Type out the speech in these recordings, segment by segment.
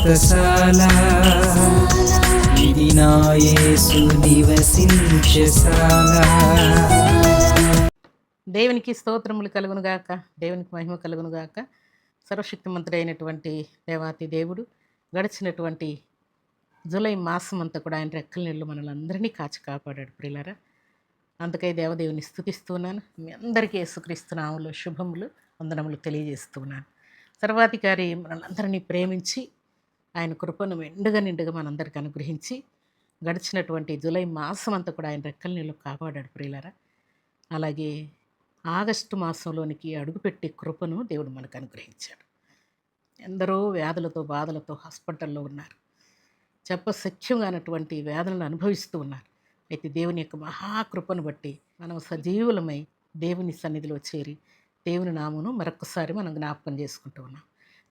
వ్రతశాల ఇది నా యేసు నివసించశాల. దేవునికి స్తోత్రములు కలుగునుగాక, దేవునికి మహిమ కలుగునుగాక. సర్వశక్తిమంతుడైనటువంటి దేవాతి దేవుడు గడిచినటువంటి జూలై మాసం అంతా కూడా ఆయన రెక్కల నీళ్ళు మనల్ని అందరినీ కాచి కాపాడాడు ప్రియులారా. అందుకై దేవదేవుని స్తుతిస్తున్నాను. మీ అందరికీ యేసుక్రీస్తు నామములో శుభములు వందనములు తెలియజేస్తున్నాను. సర్వాధికారి మనందరినీ ప్రేమించి ఆయన కృపను నిండుగా మనందరికీ అనుగ్రహించి గడిచినటువంటి జూలై మాసం అంతా కూడా ఆయన రెక్కల నీళ్ళు కాపాడాడు ప్రియులారా. అలాగే ఆగస్టు మాసంలోనికి అడుగుపెట్టే కృపను దేవుడు మనకు అనుగ్రహించాడు. ఎందరో వ్యాధులతో బాధలతో హాస్పిటల్లో ఉన్నారు, చెప్పశక్యంగానటువంటి వేదనలు అనుభవిస్తూ ఉన్నారు. అయితే దేవుని యొక్క మహాకృపను బట్టి మనం సజీవులమై దేవుని సన్నిధిలో చేరి దేవుని నామమును మరొకసారి మనం జ్ఞాపకం చేసుకుంటూ ఉన్నాం.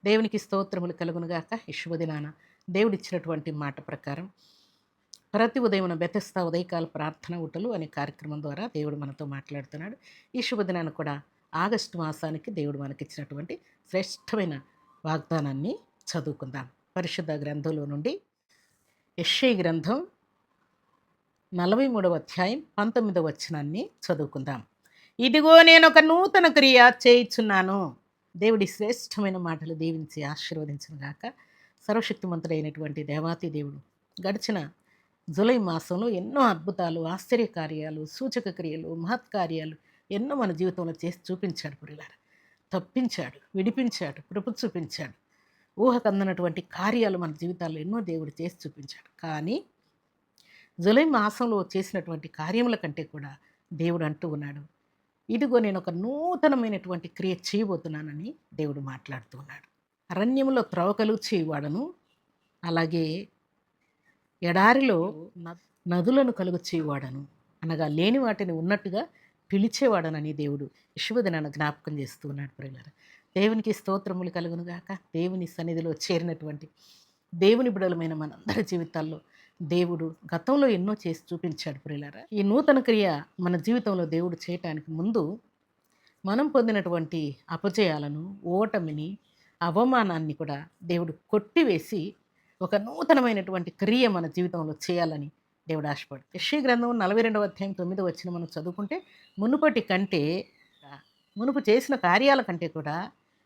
దేవునికి స్తోత్రములు కలుగునుగాక. ఈ శుభదినాన దేవుడిచ్చినటువంటి మాట ప్రకారం ప్రతి ఉదయం బెతెస్తా ఉదయకాల ప్రార్థన ఊటలు అనే కార్యక్రమం ద్వారా దేవుడు మనతో మాట్లాడుతున్నాడు. ఈ శుభదినాన్ని కూడా ఆగస్టు మాసానికి దేవుడు మనకిచ్చినటువంటి శ్రేష్టమైన వాగ్దానాన్ని చదువుకుందాం. పరిశుద్ధ గ్రంథంలో నుండి యెషయా గ్రంథం 43వ అధ్యాయం 19వ వచనాన్ని చదువుకుందాం. ఇదిగో నేను ఒక నూతన క్రియ చేయుచున్నాను. దేవుడి శ్రేష్టమైన మాటలు దీవించి ఆశీర్వదించును గాక. సర్వశక్తిమంతుడైనటువంటి దేవాతి దేవుడు గడిచిన జూలై మాసంలో ఎన్నో అద్భుతాలు, ఆశ్చర్యకార్యాలు, సూచక క్రియలు, మహత్కార్యాలు ఎన్నో మన జీవితంలో చేసి చూపించాడు ప్రియులారా. తప్పించాడు, విడిపించాడు, కృప చూపించాడు. ఊహకు అందనటువంటి కార్యాలు మన జీవితాల్లో ఎన్నో దేవుడు చేసి చూపించాడు. కానీ జూలై మాసంలో చేసినటువంటి కార్యముల కంటే కూడా దేవుడు అంటూ ఉన్నాడు, ఇదిగో నేను ఒక నూతనమైనటువంటి క్రియ చేయబోతున్నానని దేవుడు మాట్లాడుతూ ఉన్నాడు. అరణ్యంలో త్రవకలు చేయవాడను, అలాగే ఎడారిలో నదులను కలుగు చేయవాడను, అనగా లేని వాటిని ఉన్నట్టుగా పిలిచేవాడనని దేవుడు శుభదినాన్ని జ్ఞాపకం చేస్తూ ఉన్నాడు ప్రియులారా. దేవునికి స్తోత్రములు కలుగునుగాక. దేవుని సన్నిధిలో చేరినటువంటి దేవుని బిడలమైన మనందరి జీవితాల్లో దేవుడు గతంలో ఎన్నో చేసి చూపించాడు ప్రియులారా. ఈ నూతన క్రియ మన జీవితంలో దేవుడు చేయటానికి ముందు మనం పొందినటువంటి అపజయాలను, ఓటమిని, అవమానాన్ని కూడా దేవుడు కొట్టివేసి ఒక నూతనమైనటువంటి క్రియ మన జీవితంలో చేయాలని దేవుడు ఆశపడు. యెషయా గ్రంథం 42వ అధ్యాయం 9వ వచనం మనం చదువుకుంటే, మునుపటి కంటే, మునుపు చేసిన కార్యాల కంటే కూడా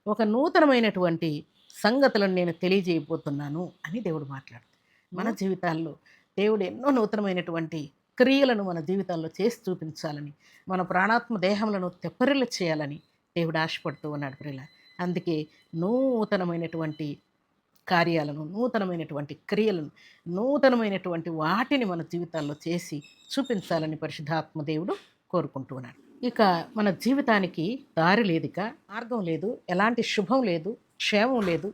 ఒక నూతనమైనటువంటి సంగతులను నేను తెలియజేయబోతున్నాను అని దేవుడు మాట్లాడుతాడు. మన జీవితాల్లో దేవుడు ఎన్నో నూతనమైనటువంటి క్రియలను మన జీవితాల్లో చేసి చూపించాలని, మన ప్రాణాత్మ దేహములను తెప్పరిల్ల చేయాలని దేవుడు ఆశపడుతూ ఉన్నాడు ప్రియులారా. అందుకే నూతనమైనటువంటి కార్యాలను, నూతనమైనటువంటి క్రియలను, నూతనమైనటువంటి వాటిని మన జీవితాల్లో చేసి చూపించాలని పరిశుద్ధాత్మ దేవుడు కోరుకుంటూ ఉన్నాడు. ఇక మన జీవితానికి దారి లేదు, ఇక మార్గం లేదు, ఎలాంటి శుభం లేదు, క్షేమం లేదు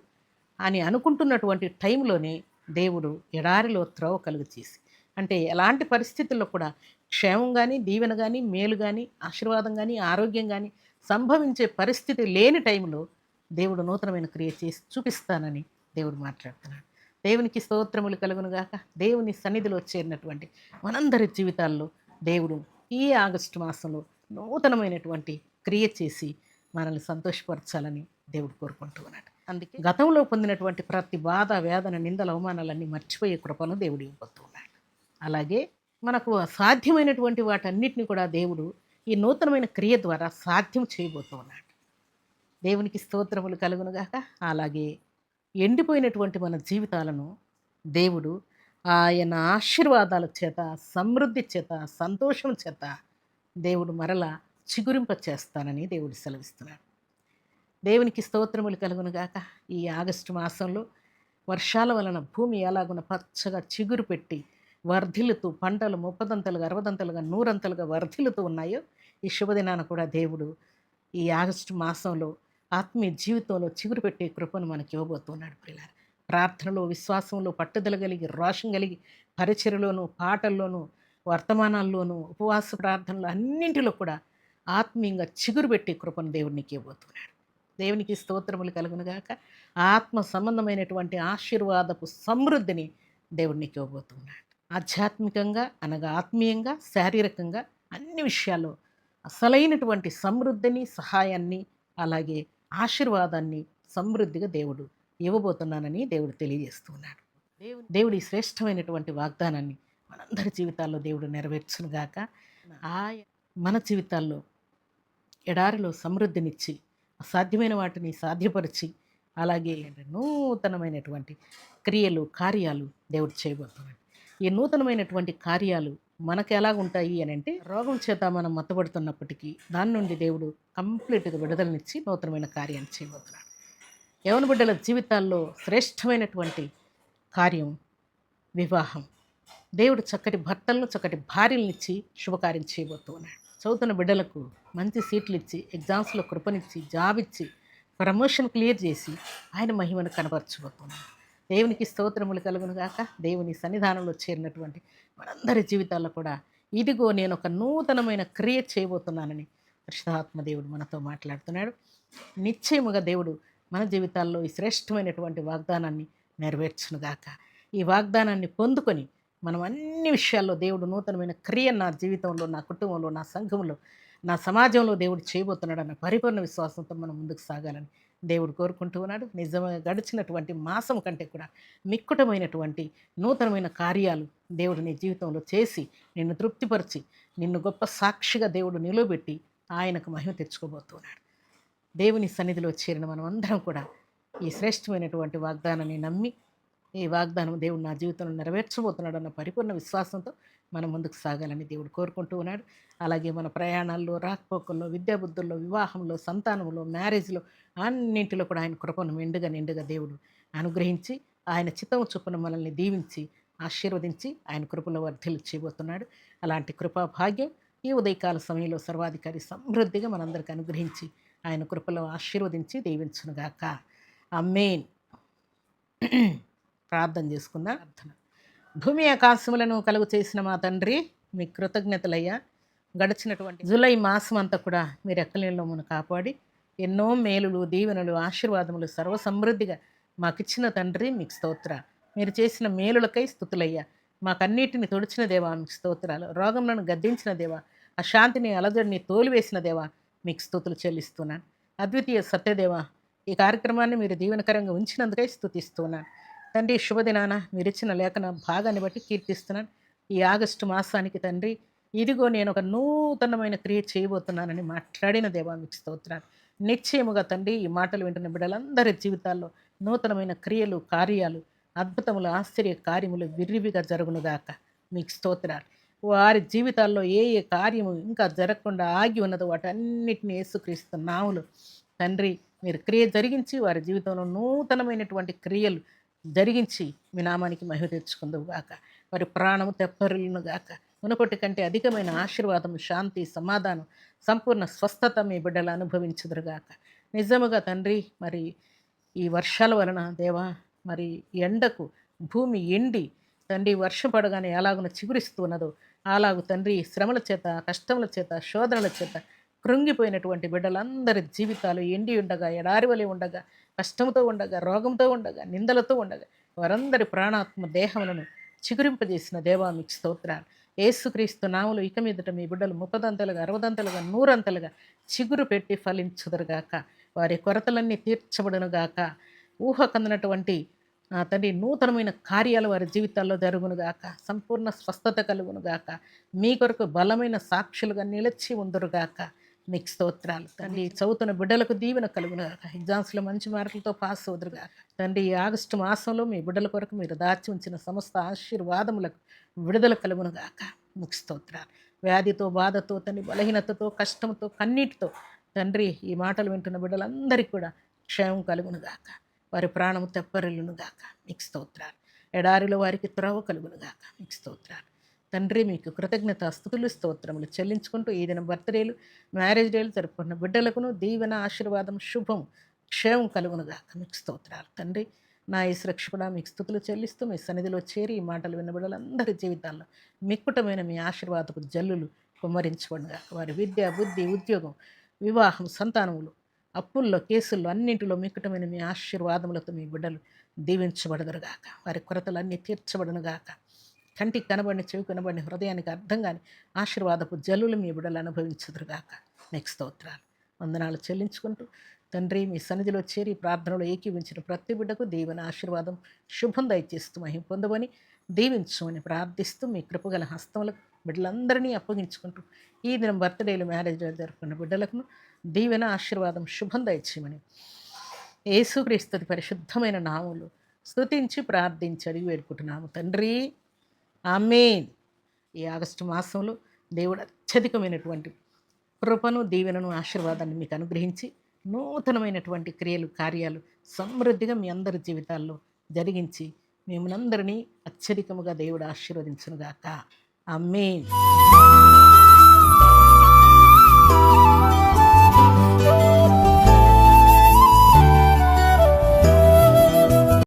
అని అనుకుంటున్నటువంటి టైంలోనే దేవుడు ఎడారిలో త్రోవ కలుగు చేసి, అంటే ఎలాంటి పరిస్థితుల్లో కూడా క్షేమం కానీ, దీవెన కానీ, మేలు కానీ, ఆశీర్వాదం కానీ, ఆరోగ్యం కానీ సంభవించే పరిస్థితి లేని టైంలో దేవుడు నూతనమైన క్రియ చేసి చూపిస్తానని దేవుడు మాట్లాడుతున్నాడు. దేవునికి స్తోత్రములు కలుగునుగాక. దేవుని సన్నిధిలో చేరినటువంటి మనందరి జీవితాల్లో దేవుడు ఈ ఆగస్టు మాసంలో నూతనమైనటువంటి క్రియ చేసి మనల్ని సంతోషపరచాలని దేవుడు కోరుకుంటూ ఉన్నాడు. అందుకే గతంలో పొందినటువంటి ప్రతి బాధ, వేదన, నిందల, అవమానాలన్నీ మర్చిపోయే కృపను దేవుడు ఇవ్వబోతూ ఉన్నాడు. అలాగే మనకు సాధ్యమైనటువంటి వాటన్నిటిని కూడా దేవుడు ఈ నూతనమైన క్రియ ద్వారా సాధ్యం చేయబోతూ ఉన్నాడు. దేవునికి స్తోత్రములు కలుగునుగాక. అలాగే ఎండిపోయినటువంటి మన జీవితాలను దేవుడు ఆయన ఆశీర్వాదాల చేత, సమృద్ధి చేత, సంతోషం చేత దేవుడు మరలా చిగురింప చేస్తానని దేవుడు సెలవిస్తున్నాడు. దేవునికి స్తోత్రములు కలుగునుగాక. ఈ ఆగస్టు మాసంలో వర్షాల వలన భూమి ఎలాగున పచ్చగా చిగురు పెట్టి వర్ధిల్లుతూ, పంటలు 30దంతలుగా, 60దంతలుగా, 100అంతలుగా వర్ధిల్లుతూ ఉన్నాయో, ఈ శుభదినాన కూడా దేవుడు ఈ ఆగస్టు మాసంలో ఆత్మీయ జీవితంలో చిగురు పెట్టే కృపను మనకి ఇవ్వబోతున్నాడు ప్రియులారా. ప్రార్థనలో, విశ్వాసంలో పట్టుదల కలిగి, రోషం కలిగి, పరిచర్యలోను, పాటల్లోనూ, వర్తమానాల్లోనూ, ఉపవాస ప్రార్థనలు అన్నింటిలో కూడా ఆత్మీయంగా చిగురు పెట్టే కృపను దేవుడు నీకు ఇవ్వబోతున్నాడు. దేవునికి స్తోత్రములు కలుగునుగాక. ఆత్మ సంబంధమైనటువంటి ఆశీర్వాదపు సమృద్ధిని దేవుడు నీకు ఇవ్వబోతున్నాడు. ఆధ్యాత్మికంగా, అనగా ఆత్మీయంగా, శారీరకంగా అన్ని విషయాల్లో అసలైనటువంటి సమృద్ధిని, సహాయాన్ని, అలాగే ఆశీర్వాదాన్ని సమృద్ధిగా దేవుడు ఇవ్వబోతున్నానని దేవుడు తెలియజేస్తున్నాడు. దేవుడి శ్రేష్టమైనటువంటి వాగ్దానాన్ని మనందరి జీవితాల్లో దేవుడు నెరవేర్చునుగాక. మన జీవితాల్లో ఎడారిలో సమృద్ధినిచ్చి అసాధ్యమైన వాటిని సాధ్యపరిచి అలాగే నూతనమైనటువంటి క్రియలు కార్యాలు దేవుడు చేయబోతున్నాడు. ఈ నూతనమైనటువంటి కార్యాలు మనకు ఎలా ఉంటాయి అని అంటే, రోగం చేత మనం మత్తబడుతున్నప్పటికీ దాని నుండి దేవుడు కంప్లీట్గా విడుదలనిచ్చి నూతనమైన కార్యాన్ని చేయబోతున్నాడు. యవన బిడ్డల జీవితాల్లో శ్రేష్టమైనటువంటి కార్యం వివాహం. దేవుడు చక్కటి భర్తలను చక్కటి భార్యలనిచ్చి శుభకార్యం చేయబోతున్నాడు. చదువుతున్న బిడ్డలకు మంచి సీట్లు ఇచ్చి ఎగ్జామ్స్లో కృపనిచ్చి జాబ్ ఇచ్చి ప్రమోషన్ క్లియర్ చేసి ఆయన మహిమను కనపరచబోతున్నాడు. దేవునికి స్తోత్రములు కలుగును గాక. దేవుని సన్నిధానంలో చేరినటువంటి మనందరి జీవితాల్లో కూడా ఇదిగో నేను ఒక నూతనమైన క్రియ చేయబోతున్నానని పరిశుద్ధాత్మ దేవుడు మనతో మాట్లాడుతున్నాడు. నిశ్చయముగా దేవుడు మన జీవితాల్లో ఈ శ్రేష్టమైనటువంటి వాగ్దానాన్ని నెరవేర్చునుగాక. ఈ వాగ్దానాన్ని పొందుకొని మనం అన్ని విషయాల్లో దేవుడు నూతనమైన క్రియ నా జీవితంలో, నా కుటుంబంలో, నా సంఘంలో, నా సమాజంలో దేవుడు చేయబోతున్నాడు అన్న పరిపూర్ణ విశ్వాసంతో మనం ముందుకు సాగాలని దేవుడు కోరుకుంటూ ఉన్నాడు. నిజంగా గడిచినటువంటి మాసం కంటే కూడా మిక్కుటమైనటువంటి నూతనమైన కార్యాలు దేవుడు నీ జీవితంలో చేసి నిన్ను తృప్తిపరిచి నిన్ను గొప్ప సాక్షిగా దేవుడు నిలవబెట్టి ఆయనకు మహిమ తెచ్చుకోబోతున్నాడు. దేవుని సన్నిధిలో చేరిన మనం అందరం కూడా ఈ శ్రేష్టమైనటువంటి వాగ్దానాన్ని నమ్మి ఈ వాగ్దానం దేవుడు నా జీవితంలో నెరవేర్చబోతున్నాడు అన్న పరిపూర్ణ విశ్వాసంతో మనం ముందుకు సాగాలని దేవుడు కోరుకుంటూ ఉన్నాడు. అలాగే మన ప్రయాణాల్లో, రాకపోకల్లో, విద్యాబుద్ధుల్లో, వివాహంలో, సంతానంలో, మ్యారేజ్లో అన్నింటిలో కూడా ఆయన కృపను నిండుగా దేవుడు అనుగ్రహించి ఆయన చిత్తము చొప్పున మనల్ని దీవించి ఆశీర్వదించి ఆయన కృపలో వర్ధిల్లు చేయబోతున్నాడు. అలాంటి కృపా భాగ్యం ఈ ఉదయకాల సమయంలో సర్వాధికారి సమృద్ధిగా మనందరికీ అనుగ్రహించి ఆయన కృపలో ఆశీర్వదించి దీవించునుగాక. ఆమేన్. ప్రార్థన చేసుకుందాం. భూమి ఆకాశములను కలుగు చేసిన మా తండ్రి, మీ కృతజ్ఞతలయ్యా. గడిచినటువంటి జూలై మాసం అంతా కూడా మీరు రెక్కల మును కాపాడి ఎన్నో మేలులు, దీవెనలు, ఆశీర్వాదములు సర్వసమృద్ధిగా మాకిచ్చిన తండ్రి మీకు స్తోత్ర. మీరు చేసిన మేలులకై స్తుతులయ్యా. మాకన్నిటిని తొడిచిన దేవా మీకు స్తోత్రాలు. రోగములను గద్దించిన దేవా, అశాంతిని అలజడిని తోలివేసిన దేవా మీకు స్తుతులు చెల్లిస్తున్నాను. అద్వితీయ సత్యదేవా, ఈ కార్యక్రమాన్ని మీరు దీవెనకరంగా ఉంచినందుకై స్తుతిస్తున్నాను తండ్రి. శుభదినాన మీరు ఇచ్చిన లేఖన భాగాన్ని బట్టి కీర్తిస్తున్నాను. ఈ ఆగస్టు మాసానికి తండ్రి, ఇదిగో నేను ఒక నూతనమైన క్రియ చేయబోతున్నానని మాట్లాడిన దేవా మీకు స్తోత్రాలు. నిశ్చయముగా తండ్రి, ఈ మాటలు వింటున్న బిడ్డలందరి జీవితాల్లో నూతనమైన క్రియలు, కార్యాలు, అద్భుతములు, ఆశ్చర్య కార్యములు విరివిగా జరుగునుగాక. మీకు స్తోత్రాలు. వారి జీవితాల్లో ఏ ఏ కార్యము ఇంకా జరగకుండా ఆగి ఉన్నదో వాటన్నిటిని యేసుక్రీస్తు నామములో తండ్రి మీరు క్రియ జరిగించి వారి జీవితంలో నూతనమైనటువంటి క్రియలు జరిగించి మీ నామానికి మహిమ తెచ్చుకుందువు గాక. వారి ప్రాణము తెప్పరిల్లును గాక. మునుపటి కంటే అధికమైన ఆశీర్వాదం, శాంతి, సమాధానం, సంపూర్ణ స్వస్థత మీ బిడ్డలు అనుభవించుదురుగాక. నిజముగా తండ్రి, మరి ఈ వర్షాల వలన దేవా, మరి ఎండకు భూమి ఎండి తండ్రి వర్షం పడగానే ఎలాగున చిగురిస్తూ ఉన్నదో అలాగు తండ్రి శ్రమల చేత, కష్టముల చేత, శోధనల చేత కృంగిపోయినటువంటి బిడ్డలందరి జీవితాలు ఎండి ఉండగా, ఎడారివలే ఉండగా, కష్టంతో ఉండగా, రోగంతో ఉండగా, నిందలతో ఉండగా వారందరి ప్రాణాత్మ దేహములను చిగురింపజేసిన దేవా మీకు స్తోత్రాలు. యేసుక్రీస్తు నామములో ఇక మీదట మీ బిడ్డలు 30 60 100 చిగురు పెట్టి ఫలించుదురుగాక. వారి కొరతలన్నీ తీర్చబడునుగాక. ఊహకందనటువంటి తండ్రి నూతనమైన కార్యాలు వారి జీవితాల్లో జరుగునుగాక. సంపూర్ణ స్వస్థత కలుగునుగాక. మీ కొరకు బలమైన సాక్షులుగా నిలిచి ఉందురుగాక. మీకు స్తోత్రాలు తండ్రి. చదువుతున్న బిడ్డలకు దీవెన కలుగునుగాక. ఎగ్జామ్స్లో మంచి మార్కులతో పాస్ అవుదురుగాక. తండ్రి, ఈ ఆగస్టు మాసంలో మీ బిడ్డల కొరకు మీరు దాచి ఉంచిన సమస్త ఆశీర్వాదములకు విడుదల కలుగునుగాక. మీకు స్తోత్రాలు. వ్యాధితో, బాధతో, తండ్రి బలహీనతతో, కష్టంతో, కన్నీటితో తండ్రి ఈ మాటలు వింటున్న బిడ్డలందరికీ కూడా క్షేమం కలుగునుగాక. వారి ప్రాణము తెప్పరిల్లునుగాక. మీకు స్తోత్రాలు. ఎడారిలో వారికి త్రోవ కలుగునుగాక. మీకు స్తోత్రాలు తండ్రి. మీకు కృతజ్ఞత స్తుతులు, స్తోత్రములు చెల్లించుకుంటూ ఈ దిన బర్త్డేలు, మ్యారేజ్ డేలు జరుపుకున్న బిడ్డలకును దీవెన, ఆశీర్వాదం, శుభం, క్షేమం కలుగునుగాక. మీకు స్తోత్రాలు తండ్రి. నా ఈ సురక్షకుడా మీకు స్తుతులు చెల్లిస్తూ మీ సన్నిధిలో చేరి ఈ మాటలు విన్న బిడ్డలందరి జీవితాల్లో మిక్కుటమైన మీ ఆశీర్వాదపు జల్లులు కుమ్మరించబడుగాక. వారి విద్య, బుద్ధి, ఉద్యోగం, వివాహం, సంతానములు, అప్పుల్లో, కేసుల్లో అన్నింటిలో మిక్కుటమైన మీ ఆశీర్వాదములతో మీ బిడ్డలు దీవించబడదురుగాక. వారి కొరతలన్నీ తీర్చబడునుగాక. కంటికి కనబడిన, చెవి కనబడిన, హృదయానికి అర్థం కాని ఆశీర్వాదపు జల్లులు మీ బిడ్డలు అనుభవించుదురుగాక. మీకు స్తోత్రాలు, వందనాలు చెల్లించుకుంటూ తండ్రి మీ సన్నిధిలో చేరి ప్రార్థనలో ఏకీవించిన ప్రతి బిడ్డకు దీవెన ఆశీర్వాదం శుభం దయచేస్తూ మహిమ పొందమని దీవించమని ప్రార్థిస్తూ మీ కృపగల హస్తములకు బిడ్డలందరినీ అప్పగించుకుంటూ ఈ దినం బర్త్డేలు మ్యారేజ్లు జరుపుకున్న బిడ్డలకు దీవెన ఆశీర్వాదం శుభం దయచేయమని యేసుక్రీస్తు పరిశుద్ధమైన నామములు స్తుతించి ప్రార్థించి అడిగి వేడుకుంటున్నాము తండ్రి, ఆమేన్. ఈ ఆగస్టు మాసంలో దేవుడు అత్యధికమైనటువంటి కృపను దీవెనను ఆశీర్వాదాన్ని మీకు అనుగ్రహించి నూతనమైనటువంటి క్రియలు కార్యాలు సమృద్ధిగా మీ అందరి జీవితాల్లో జరిగించి మిమ్మల్నందరినీ అత్యధికముగా దేవుడు ఆశీర్వదించునుగాక. ఆమేన్.